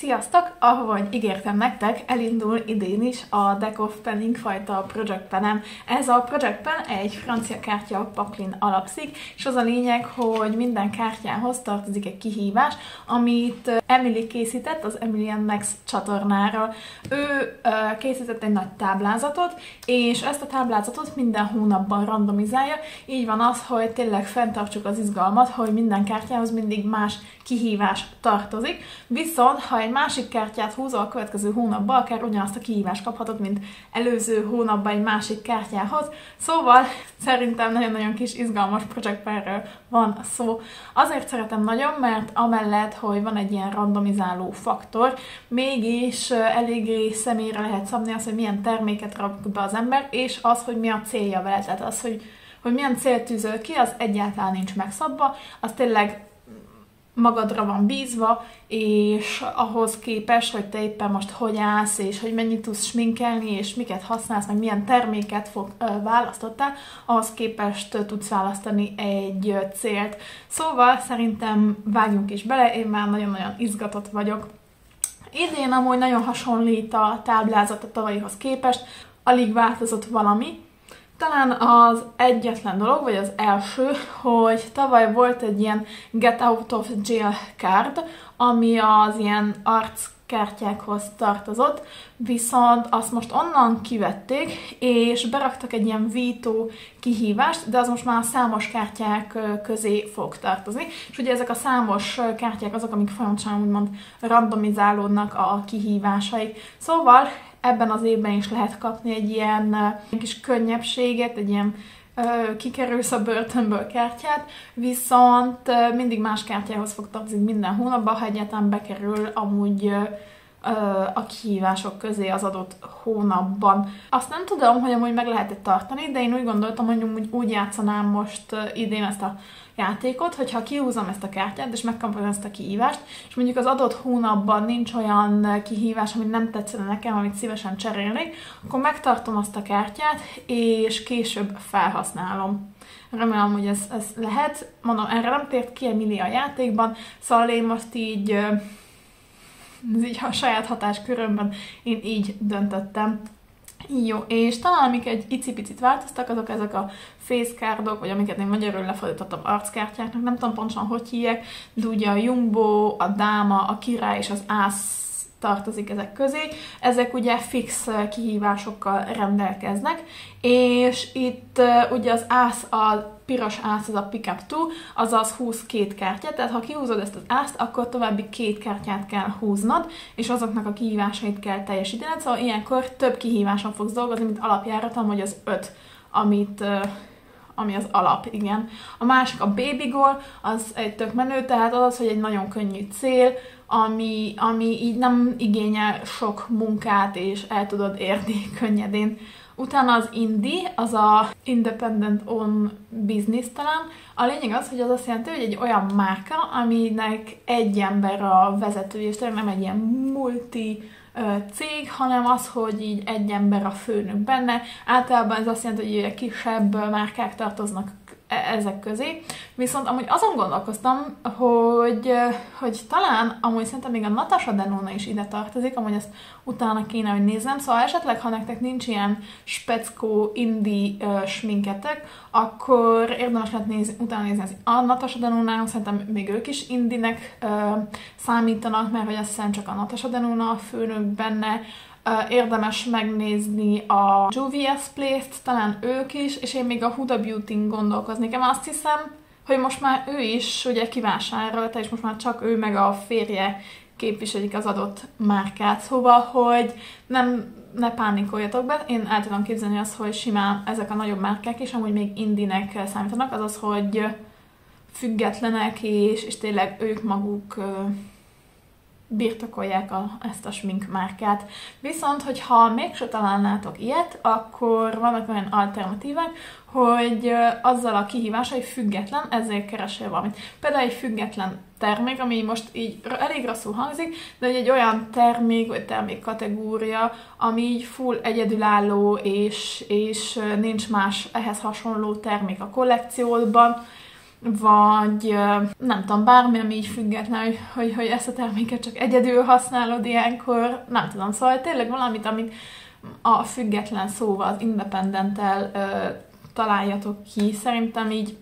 Sziasztok! Ahogy ígértem nektek, elindul idén is a Deck of Penning fajta Project Penem. Ez a Project Pen egy francia kártya paklin alapszik, és az a lényeg, hogy minden kártyához tartozik egy kihívás, amit Emily készített az Emilian Max csatornára. Ő készített egy nagy táblázatot, és ezt a táblázatot minden hónapban randomizálja. Így van az, hogy tényleg fenntartsuk az izgalmat, hogy minden kártyához mindig más kihívás tartozik. Viszont, ha egy másik kártyát húzol a következő hónapban, akár ugyanazt a kihívást kaphatod, mint előző hónapban egy másik kártyához. Szóval szerintem nagyon-nagyon kis izgalmas Project Penről van szó. Azért szeretem nagyon, mert amellett, hogy van egy ilyen randomizáló faktor, mégis eléggé személyre lehet szabni azt, hogy milyen terméket rak be az ember, és az, hogy mi a célja vele. Tehát az, hogy milyen célt tűzöl ki, az egyáltalán nincs megszabva, az tényleg magadra van bízva, és ahhoz képest, hogy te éppen most hogy állsz, és hogy mennyit tudsz sminkelni, és miket használsz, meg milyen terméket választottál, ahhoz képest tudsz választani egy célt. Szóval szerintem vágjunk is bele, én már nagyon-nagyon izgatott vagyok. Idén amúgy nagyon hasonlít a táblázat a tavalyihoz képest, alig változott valami. Talán az egyetlen dolog, vagy az első, hogy tavaly volt egy ilyen Get Out of Jail card, ami az ilyen arckártyákhoz tartozott, viszont azt most onnan kivették, és beraktak egy ilyen vító kihívást, de az most már a számos kártyák közé fog tartozni. És ugye ezek a számos kártyák azok, amik folyamatosan úgymond randomizálódnak a kihívásaik. Szóval ebben az évben is lehet kapni egy ilyen kis könnyebbséget, egy ilyen kikerülsz a börtönből kártyát, viszont mindig más kártyához fog tartozni minden hónapban, ha egyáltalán bekerül amúgy a kihívások közé az adott hónapban. Azt nem tudom, hogy amúgy meg lehet tartani, de én úgy gondoltam, hogy úgy játszanám most idén ezt a játékot, hogyha kihúzom ezt a kártyát, és megkapom ezt a kihívást, és mondjuk az adott hónapban nincs olyan kihívás, amit nem tetszene nekem, amit szívesen cserélnék, akkor megtartom azt a kártyát, és később felhasználom. Remélem, hogy ez lehet. Mondom, erre nem tért ki Emily a játékban, szóval én most így a saját hatáskörömben én így döntöttem. Jó, és talán amik egy icipicit változtak, azok ezek a face cardok, vagy amiket én magyarul lefordítottam arckártyáknak, nem tudom pontosan hogy hívják, de ugye a jumbo, a dáma, a király és az ász tartozik ezek közé. Ezek ugye fix kihívásokkal rendelkeznek, és itt ugye az ász, a piros ász, az a pick up 2, azaz húz két kártyát, tehát ha kihúzod ezt az ászt, akkor további két kártyát kell húznod, és azoknak a kihívásait kell teljesítened, szóval ilyenkor több kihíváson fogsz dolgozni, mint alapjáraton, vagy az 5, ami az alap, igen. A másik a baby goal, az egy tök menő, tehát az, hogy egy nagyon könnyű cél, ami így nem igényel sok munkát, és el tudod érni könnyedén. Utána az indie, az a Independent Own Business talán. A lényeg az, hogy az azt jelenti, hogy egy olyan márka, aminek egy ember a vezetője, és tényleg nem egy ilyen multi cég, hanem az, hogy így egy ember a főnök benne. Általában ez azt jelenti, hogy kisebb márkák tartoznak ezek közé. Viszont amúgy azon gondolkoztam, hogy talán amúgy szerintem még a Natasha Denona is ide tartozik, amúgy ezt utána kéne, hogy nézzem. Szóval esetleg, ha nektek nincs ilyen speckó indie sminketek, akkor érdemes lehet utána nézni a Natasha Denonához, szerintem még ők is indinek számítanak, mert hogy azt hiszem csak a Natasha Denona a főnök benne. Érdemes megnézni a Juvia's Place-t, talán ők is, és én még a Huda Beauty-n gondolkoznék. Én azt hiszem, hogy most már ő is ugye kivásárolta, és most már csak ő meg a férje képviselik az adott márkát. Szóval, hogy ne pánikoljatok be. Én el tudom képzelni azt, hogy simán ezek a nagyobb márkák is amúgy még indinek számítanak, azaz, hogy függetlenek, és tényleg ők maguk birtokolják ezt a sminkmárkát. Viszont, hogyha mégse találnátok ilyet, akkor vannak olyan alternatívák, hogy azzal a kihívással, hogy független, ezzel keresél valamit. Például egy független termék, ami most így elég rosszul hangzik, de egy olyan termék, vagy termékkategória, ami így full egyedülálló, és nincs más ehhez hasonló termék a kollekciódban, vagy nem tudom, bármi, ami így független, hogy ezt a terméket csak egyedül használod ilyenkor, nem tudom, szóval tényleg valamit, amit a független szóval, az independent-tel találjatok ki, szerintem így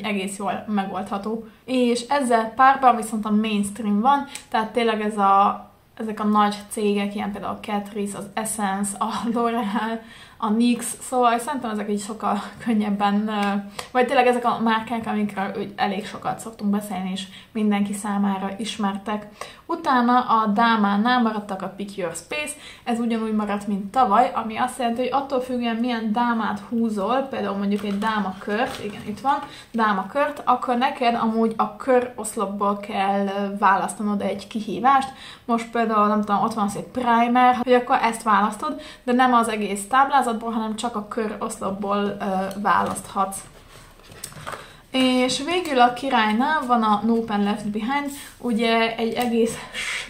egész jól megoldható. És ezzel párban viszont a mainstream van, tehát tényleg ezek a nagy cégek, ilyen például a Catrice, az Essence, a L'Oreal, a NYX, szóval szerintem ezek így sokkal könnyebben, vagy tényleg ezek a márkák, amikről elég sokat szoktunk beszélni, és mindenki számára ismertek. Utána a Dámánál maradtak a Pick Your Space, ez ugyanúgy maradt, mint tavaly, ami azt jelenti, hogy attól függően milyen dámát húzol, például mondjuk egy dámakört, igen, itt van, dámakört, akkor neked amúgy a köroszlopból kell választanod egy kihívást. Most például, nem tudom, ott van az egy primer, hogy akkor ezt választod, de nem az egész táblázatból, hanem csak a köroszlopból választhatsz. És végül a királynál van a No Pen Left Behind, ugye egy egész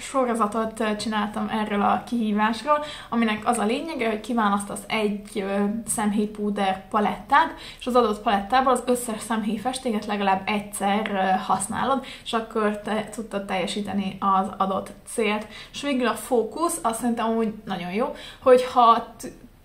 sorozatot csináltam erről a kihívásról, aminek az a lényege, hogy kiválasztasz egy szemhéjpúder palettát, és az adott palettából az összes szemhéjfestéket legalább egyszer használod, és akkor te tudtad teljesíteni az adott célt. És végül a fókusz, azt szerintem úgy nagyon jó, hogyha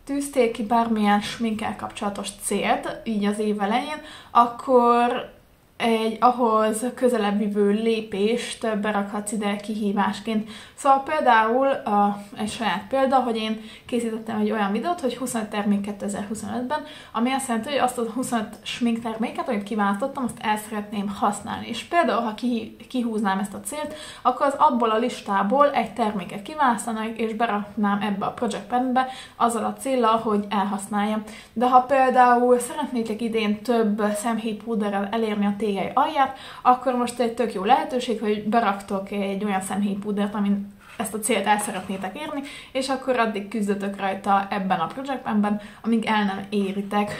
tűztél ki bármilyen sminkkel kapcsolatos célt, így az év elején, akkor egy ahhoz közelebb jövő lépést berakhatsz ide kihívásként. Szóval például egy saját példa, hogy én készítettem egy olyan videót, hogy 25 termék 2025-ben, ami azt jelenti, hogy azt a 25 smink terméket, amit kiválasztottam, azt el szeretném használni. És például, ha kihúznám ezt a célt, akkor az abból a listából egy terméket kiválasztanak, és beraknám ebbe a Project Penbe azzal a céllal, hogy elhasználjam. De ha például szeretnétek idén több szemhéjpúderrel elérni a tégely alját, akkor most egy tök jó lehetőség, hogy beraktok egy olyan szemhéjpúdert, amin ezt a célt el szeretnétek érni, és akkor addig küzdötök rajta ebben a projektben, amíg el nem éritek.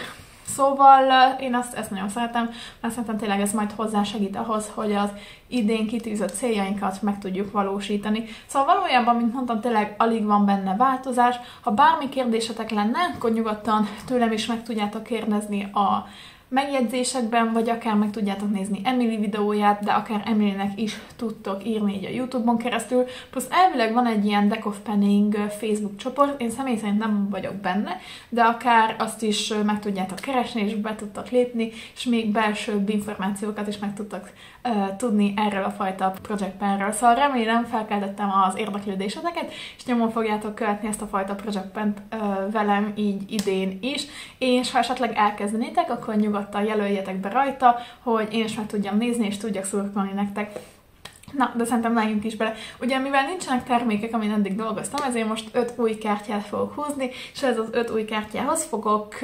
Szóval én ezt nagyon szeretem, mert szerintem tényleg ez majd hozzásegít ahhoz, hogy az idén kitűzött céljainkat meg tudjuk valósítani. Szóval valójában, mint mondtam, tényleg alig van benne változás. Ha bármi kérdésetek lenne, akkor nyugodtan tőlem is meg tudjátok kérdezni a megjegyzésekben, vagy akár meg tudjátok nézni Emily videóját, de akár Emilynek is tudtok írni így a YouTube-on keresztül. Plusz elvileg van egy ilyen Deck of Penning Facebook csoport, én személy szerint nem vagyok benne, de akár azt is meg tudjátok keresni, és be tudtok lépni, és még belsőbb információkat is meg tudtok tudni erről a fajta Project Penről. Szóval remélem felkeltettem az érdeklődéseteket, és nyomon fogjátok követni ezt a fajta Project Pent velem így idén is, és ha esetleg elkezdenétek, akkor nyugodtan jelöljetek be rajta, hogy én is meg tudjam nézni, és tudjak szurkolni nektek. Na, de szerintem menjünk is bele. Ugye, mivel nincsenek termékek, amin eddig dolgoztam, ezért most 5 új kártyát fogok húzni, és ez az 5 új kártyához fogok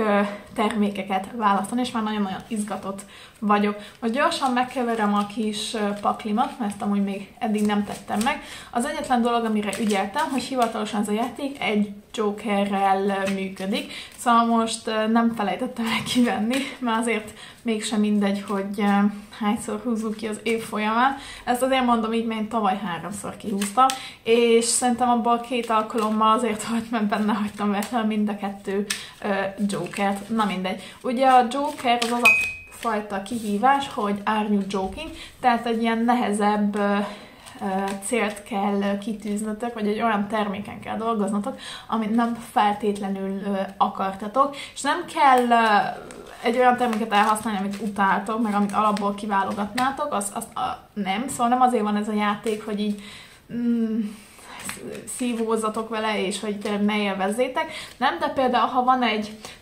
termékeket választani, és már nagyon-nagyon izgatott vagyok. Most gyorsan megkeverem a kis paklimat, mert ezt amúgy még eddig nem tettem meg. Az egyetlen dolog, amire ügyeltem, hogy hivatalosan ez a játék egy Jokerrel működik, szóval most nem felejtettem el kivenni, mert azért mégsem mindegy, hogy hányszor húzzuk ki az év folyamán. Ezt azért mondom így, mert én tavaly 3-szor kihúztam, és szerintem abban 2 alkalommal azért, hogy benne hagytam véletlenül mind a 2 Jokert. Na mindegy. Ugye a Joker az a fajta kihívás, hogy are you joking, tehát egy ilyen nehezebb célt kell kitűznötök, vagy egy olyan terméken kell dolgoznatok, amit nem feltétlenül akartatok, és nem kell egy olyan terméket elhasználni, amit utáltok, meg amit alapból kiválogatnátok, nem, szóval nem azért van ez a játék, hogy így szívózzatok vele, és hogy tényleg ne élvezzétek. Nem, de például, ha van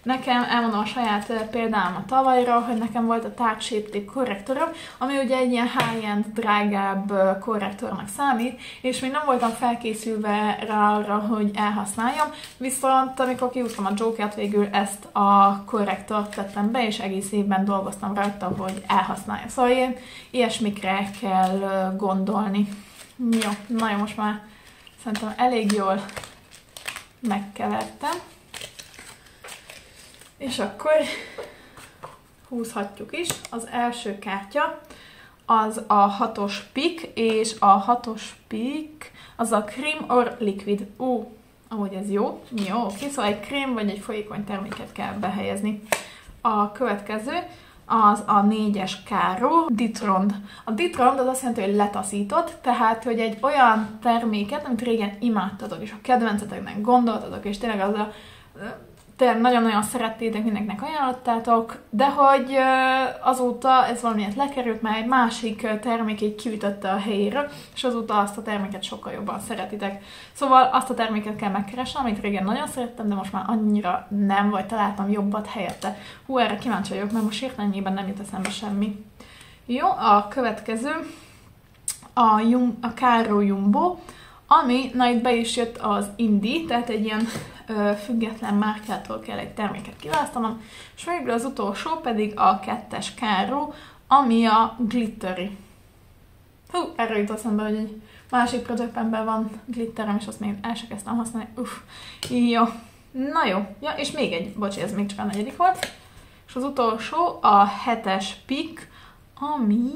nekem elmondom a saját példámat tavalyra, hogy nekem volt a Tarte Shape Tape korrektorom, ami ugye egy ilyen high-end, drágább korrektornak számít, és még nem voltam felkészülve rá arra, hogy elhasználjam, viszont amikor kihúztam a Jokert, végül ezt a korrektort tettem be, és egész évben dolgoztam rajta, hogy elhasználjam. Szóval ilyesmikre kell gondolni. Jó, na jó, most már szerintem elég jól megkevertem. És akkor húzhatjuk is. Az első kártya az a 6-os Pick, és a 6-os Pick az a Cream or Liquid. Ahogy ez jó. Jó, oké, szóval egy krém vagy egy folyékony terméket kell behelyezni. A következő az a 4-es Caro Ditrond. A Ditrond az azt jelenti, hogy letaszított, tehát, hogy egy olyan terméket, amit régen imádtatok, és a kedvenceteknek gondoltatok, és tényleg az a tényleg nagyon-nagyon szerettétek, mindenkinek ajánlottátok, de hogy azóta ez valamiért lekerült, már egy másik termék így kiütötte a helyére, és azóta azt a terméket sokkal jobban szeretitek. Szóval azt a terméket kell megkeresnem, amit régen nagyon szerettem, de most már annyira nem, vagy találtam jobbat helyette. Hú, erre kíváncsi vagyok, mert most hirtelenjében nem jut eszembe semmi. Jó, a következő a Caro Jumbo, ami, na itt be is jött az Indi, tehát egy ilyen független márkától kell egy terméket kiválasztanom, és végül az utolsó pedig a 2-es Caro, ami a Glittery. Hú, erre jut eszembe, hogy egy másik projektemben van glitterem, és azt még el se kezdtem használni. Jó. Na jó. Ja, és még egy, bocsi, ez még csak a 4. volt. És az utolsó a 7-es Pick, ami...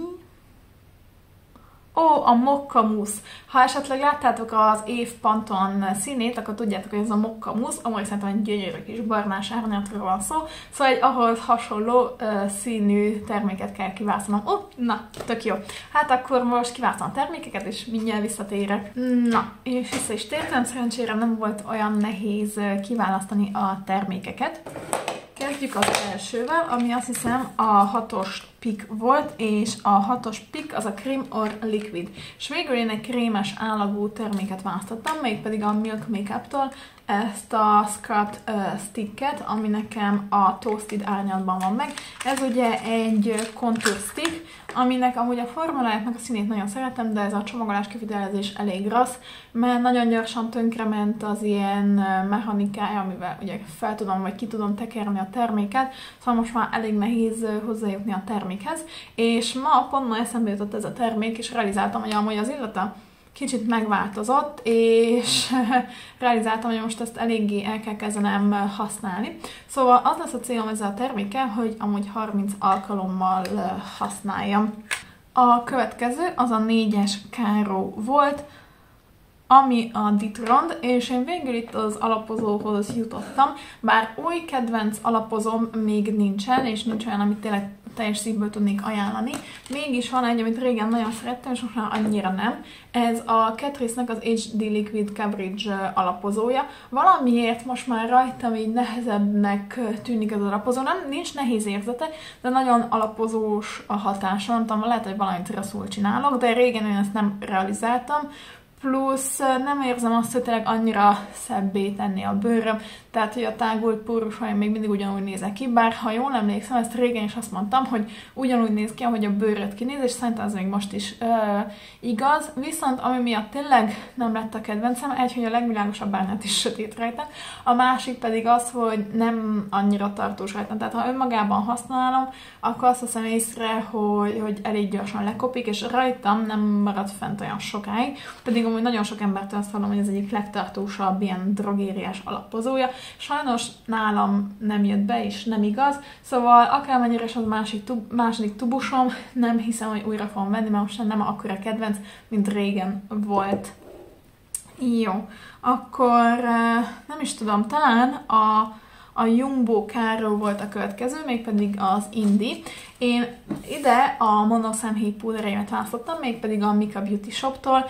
Ó, a Mokka Mousse. Ha esetleg láttátok az Év Panton színét, akkor tudjátok, hogy ez a Mokka Mousse, amúgy szerintem egy gyönyörű kis barnás árnyatról van szó, szóval egy ahhoz hasonló színű terméket kell kiválasztanom. Ó, na, tök jó. Hát akkor most kiválasztom a termékeket, és mindjárt visszatérek. Na, és vissza is tértem, szerencsére nem volt olyan nehéz kiválasztani a termékeket. Kezdjük az elsővel, ami azt hiszem a 6-os Pick volt, és a 6-os Pick az a Cream or Liquid. És végül én egy krémes állagú terméket választottam, mégpedig a Milk Makeup-tól ezt a Scrubbed Sticket, ami nekem a Toasted árnyatban van meg. Ez ugye egy contour stick, aminek amúgy a formulájának a színét nagyon szeretem, de ez a csomagolás kivitelezés elég rossz, mert nagyon gyorsan tönkrement az ilyen mechanikája, amivel ugye fel tudom vagy ki tudom tekerni a terméket, szóval most már elég nehéz hozzájutni a termékhez, és ma pont ma eszembe jutott ez a termék, és realizáltam, hogy amúgy az illata kicsit megváltozott, és realizáltam, hogy most ezt eléggé el kell kezdenem használni. Szóval az lesz a célom ezzel a termékkel, hogy amúgy 30 alkalommal használjam. A következő az a 4-es Caro volt, ami a Ditrond, és én végül itt az alapozóhoz jutottam, bár új kedvenc alapozom még nincsen, és nincs olyan, amit tényleg teljes szívből tudnék ajánlani. Mégis van egy, amit régen nagyon szerettem, és most már annyira nem. Ez a Catrice-nek az HD Liquid Coverage alapozója. Valamiért most már rajtam így nehezebbnek tűnik ez az alapozó. Nem, nincs nehéz érzete, de nagyon alapozós a hatása. Nem tudom, lehet, hogy valamit rosszul csinálok, de régen én ezt nem realizáltam. Plusz nem érzem azt, hogy tényleg annyira szebbé tenni a bőröm, tehát hogy a tágult pórus hajam még mindig ugyanúgy nézek ki, bár ha jól emlékszem, ezt régen is azt mondtam, hogy ugyanúgy néz ki, ahogy a bőröd kinéz, és szerintem ez még most is igaz, viszont ami miatt tényleg nem lett a kedvencem, hogy a legvilágosabb árnyat is sötét rajta, a másik pedig az, hogy nem annyira tartós rajta, tehát ha önmagában használom, akkor azt veszem észre, hogy elég gyorsan lekopik, és rajtam nem marad fent olyan sokáig, pedig amúgy nagyon sok embertől azt hallom, hogy ez egyik legtartósabb ilyen drogériás alapozója. Sajnos nálam nem jött be, és nem igaz, szóval akármennyire is az második tubusom, nem hiszem, hogy újra fogom venni, mert most nem akkora kedvenc, mint régen volt. Jó, akkor nem is tudom, talán a Jumbo Caro volt a következő, mégpedig az Indi. Én ide a monoszemhéj púdereimet választottam, mégpedig a Mika Beauty Shop-tól.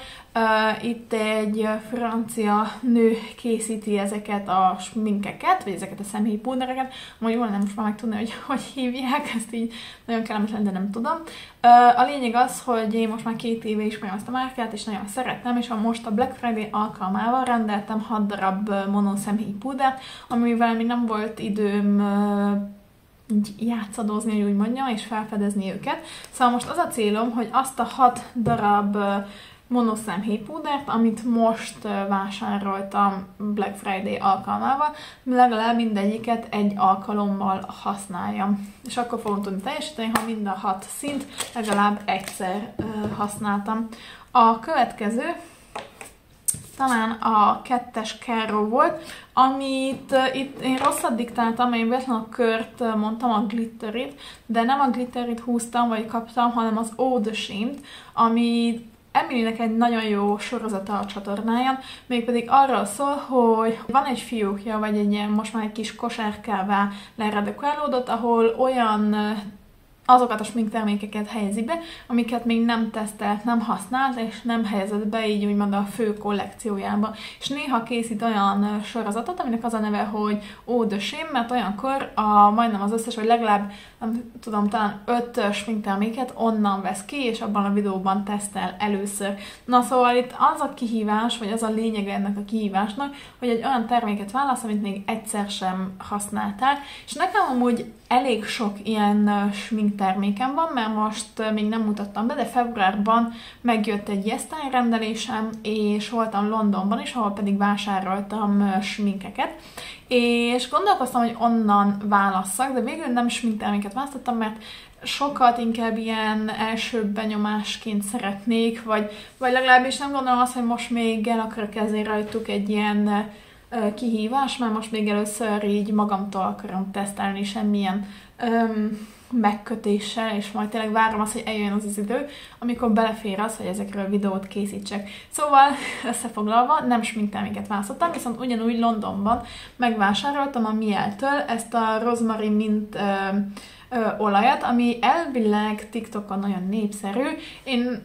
Itt egy francia nő készíti ezeket a sminkeket, vagy ezeket a szemhéj púdereket. Majd jól nem most már megtudni, hogy hívják, ezt így nagyon kellemesen, de nem tudom. A lényeg az, hogy én most már 2 éve ismerem ezt a márkát, és nagyon szerettem, és most a Black Friday alkalmával rendeltem 6 darab monoszemhéj púdert, amivel még nem volt időm játszadozni, hogy úgy mondjam, és felfedezni őket. Szóval most az a célom, hogy azt a 6 darab monoszemhéj púdert, amit most vásároltam Black Friday alkalmával, legalább mindegyiket egy alkalommal használjam. És akkor fogom tudni teljesíteni, ha mind a 6 szint legalább egyszer használtam. A következő talán a 2-es Caro volt, amit itt én rosszat diktáltam, én véletlenül a kört mondtam, a glitterit, de nem a glitterit húztam, vagy kaptam, hanem az Oh the Shamed, ami Emilynek egy nagyon jó sorozata a csatornáján, mégpedig arról szól, hogy van egy fiókja, vagy egy ilyen most már egy kis kosárkává leredekálódott, ahol olyan azokat a sminktermékeket helyezi be, amiket még nem tesztelt, nem használt, és nem helyezett be így úgymond a fő kollekciójába. És néha készít olyan sorozatot, aminek az a neve, hogy Eau de Shame, mert olyankor majdnem az összes, vagy legalább, nem tudom, talán 5 sminkterméket onnan vesz ki, és abban a videóban tesztel először. Na szóval itt az a kihívás, vagy az a lényege ennek a kihívásnak, hogy egy olyan terméket válasz, amit még egyszer sem használtál, és nekem amúgy elég sok ilyen sminktermékem van, mert most még nem mutattam be, de februárban megjött egy Yestine rendelésem, és voltam Londonban is, ahol pedig vásároltam sminkeket, és gondolkoztam, hogy onnan válasszak, de végül nem sminkterméket választottam, mert sokat inkább ilyen első benyomásként szeretnék, vagy legalábbis nem gondolom azt, hogy most még el akarok kezdeni rajtuk egy ilyen kihívás, mert most még először így magamtól akarom tesztelni, semmilyen megkötéssel, és majd tényleg várom azt, hogy eljön az idő, amikor belefér az, hogy ezekről videót készítsek. Szóval összefoglalva, nem sminkterméket választottam, viszont ugyanúgy Londonban megvásároltam a Miel-től ezt a Rosemary Mint olajat, ami elvileg TikTokon nagyon népszerű.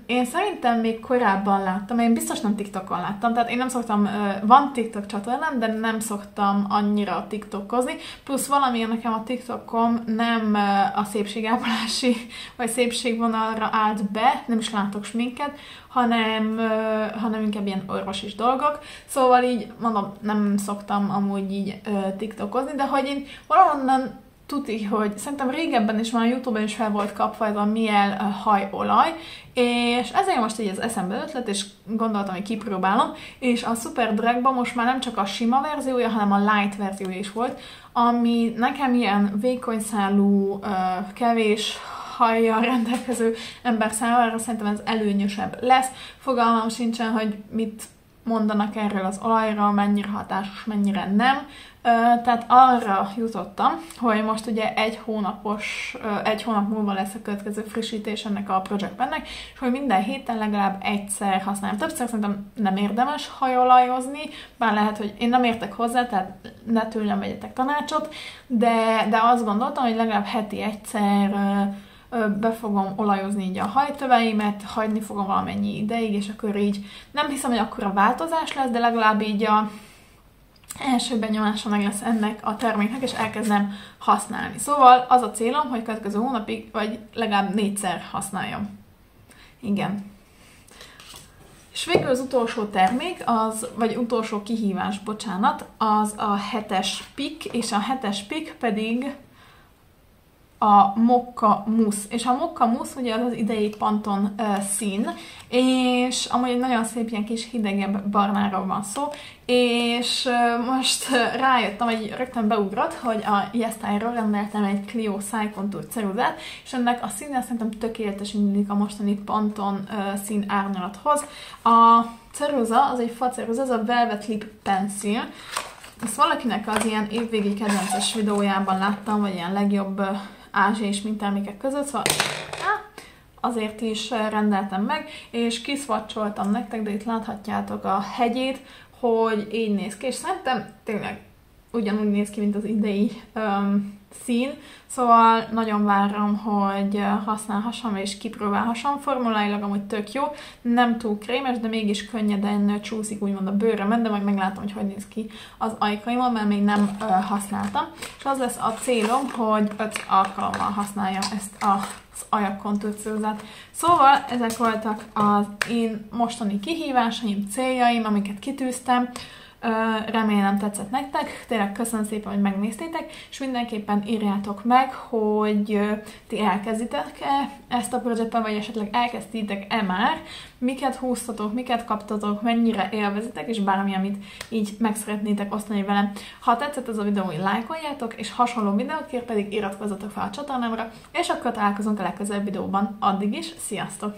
Én szerintem még korábban láttam, én biztos nem TikTokon láttam, tehát én nem szoktam, van TikTok csatornám, de nem szoktam annyira TikTokozni, plusz valamilyen nekem a TikTokom nem a szépségápolási vagy szépségvonalra állt be, nem is látok sminket, hanem inkább ilyen orvosis dolgok. Szóval így, mondom, nem szoktam amúgy így TikTokozni, de hogy én valahonnan tuti, hogy szerintem régebben is már a YouTube-on is fel volt kapva ez a Miel hajolaj, és ezért most így az eszembe ötlet, és gondoltam, hogy kipróbálom, és a Superdrugban most már nem csak a sima verziója, hanem a light verziója is volt, ami nekem ilyen vékony szálú, kevés hajjal rendelkező ember számára szerintem ez előnyösebb lesz. Fogalmam sincsen, hogy mit mondanak erről az olajról, mennyire hatásos, mennyire nem. Tehát arra jutottam, hogy most ugye egy hónap múlva lesz a következő frissítés ennek a Project Pennek, és hogy minden héten legalább egyszer használom. Többször szerintem nem érdemes hajolajozni, bár lehet, hogy én nem értek hozzá, tehát ne tőlem vegyetek tanácsot, de azt gondoltam, hogy legalább heti egyszer be fogom olajozni így a hajtöveimet, hagyni fogom valamennyi ideig, és akkor így nem hiszem, hogy akkora változás lesz, de legalább így a első benyomása meg lesz ennek a terméknek, és elkezdem használni. Szóval az a célom, hogy következő hónapig, vagy legalább 4-szer használjam. Igen. És végül az utolsó termék, vagy utolsó kihívás, bocsánat, az a 7-es Peak, és a 7-es Peak pedig a Mokka Mousse. És a Mokka Mousse ugye az idei Pantone szín, és amúgy egy nagyon szép ilyen kis hidegebb barnáról van szó, és most rájöttem, hogy rögtön beugrott, hogy a Yestine-ról rendeltem egy Clio Side Contour ceruzát, és ennek a színe szerintem tökéletesen illik a mostani Pantone szín árnyalathoz. A ceruza, az egy fa ceruza, ez a Velvet Lip Pencil. Ezt valakinek az ilyen évvégi kedvences videójában láttam, vagy ilyen legjobb ázsiai sminktermékek között, szóval azért is rendeltem meg, és kiszvacsoltam nektek, de itt láthatjátok a hegyét, hogy így néz ki, és szerintem tényleg ugyanúgy néz ki, mint az idei szín, szóval nagyon várom, hogy használhassam és kipróbálhassam. Formuláilag amúgy tök jó, nem túl krémes, de mégis könnyeden csúszik úgymond a bőrömen, de majd meglátom, hogy néz ki az ajkaimon, mert még nem használtam. És az lesz a célom, hogy 5 alkalommal használjam ezt az ajakkontúrceruzát. Szóval ezek voltak az én mostani kihívásaim, céljaim, amiket kitűztem. Remélem tetszett nektek, tényleg köszönöm szépen, hogy megnéztétek, és mindenképpen írjátok meg, hogy ti elkezditek-e ezt a projektet, vagy esetleg elkezdtétek-e már, miket húztatok, miket kaptatok, mennyire élvezitek, és bármi, amit így meg szeretnétek osztani velem. Ha tetszett ez a videó, hogy lájkoljátok, és hasonló videókért pedig iratkozzatok fel a csatornámra, és akkor találkozunk a legközelebbi videóban. Addig is, sziasztok!